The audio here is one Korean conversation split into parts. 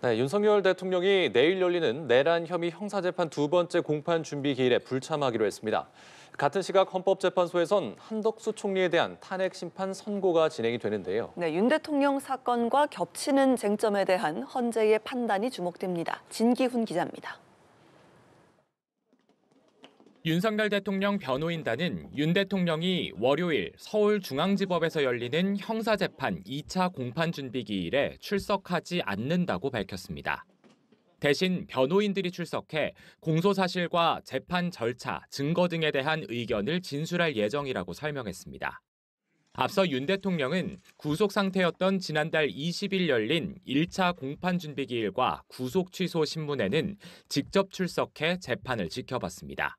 네, 윤석열 대통령이 내일 열리는 내란 혐의 형사재판 두 번째 공판 준비 기일에 불참하기로 했습니다. 같은 시각 헌법재판소에선 한덕수 총리에 대한 탄핵 심판 선고가 진행이 되는데요. 네, 윤 대통령 사건과 겹치는 쟁점에 대한 헌재의 판단이 주목됩니다. 진기훈 기자입니다. 윤석열 대통령 변호인단은 윤 대통령이 월요일 서울중앙지법에서 열리는 형사재판 2차 공판 준비 기일에 출석하지 않는다고 밝혔습니다. 대신 변호인들이 출석해 공소사실과 재판 절차, 증거 등에 대한 의견을 진술할 예정이라고 설명했습니다. 앞서 윤 대통령은 구속 상태였던 지난달 20일 열린 1차 공판 준비 기일과 구속 취소 신문에는 직접 출석해 재판을 지켜봤습니다.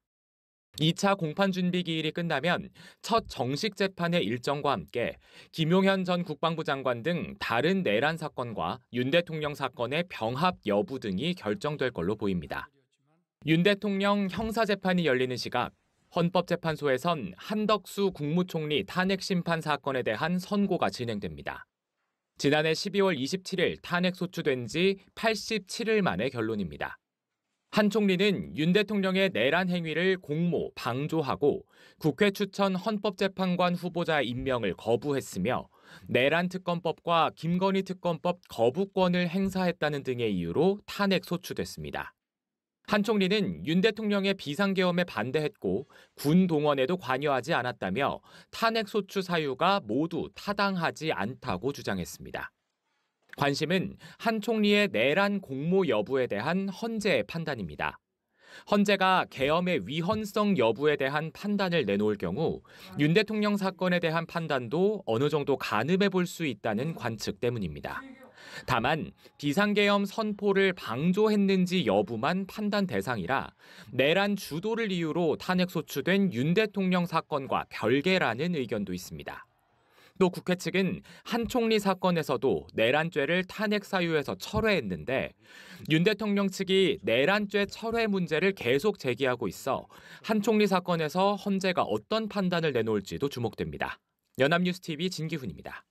2차 공판 준비 기일이 끝나면 첫 정식 재판의 일정과 함께 김용현 전 국방부 장관 등 다른 내란 사건과 윤 대통령 사건의 병합 여부 등이 결정될 걸로 보입니다. 윤 대통령 형사재판이 열리는 시각, 헌법재판소에선 한덕수 국무총리 탄핵 심판 사건에 대한 선고가 진행됩니다. 지난해 12월 27일 탄핵 소추된 지 87일 만의 결론입니다. 한 총리는 윤 대통령의 내란 행위를 공모, 방조하고 국회 추천 헌법재판관 후보자 임명을 거부했으며 내란 특검법과 김건희 특검법 거부권을 행사했다는 등의 이유로 탄핵 소추됐습니다. 한 총리는 윤 대통령의 비상계엄에 반대했고 군 동원에도 관여하지 않았다며 탄핵 소추 사유가 모두 타당하지 않다고 주장했습니다. 관심은 한 총리의 내란 공모 여부에 대한 헌재의 판단입니다. 헌재가 계엄의 위헌성 여부에 대한 판단을 내놓을 경우 윤 대통령 사건에 대한 판단도 어느 정도 가늠해 볼 수 있다는 관측 때문입니다. 다만 비상계엄 선포를 방조했는지 여부만 판단 대상이라 내란 주도를 이유로 탄핵 소추된 윤 대통령 사건과 별개라는 의견도 있습니다. 또 국회 측은 한 총리 사건에서도 내란죄를 탄핵 사유에서 철회했는데 윤 대통령 측이 내란죄 철회 문제를 계속 제기하고 있어 한 총리 사건에서 헌재가 어떤 판단을 내놓을지도 주목됩니다. 연합뉴스TV 진기훈입니다.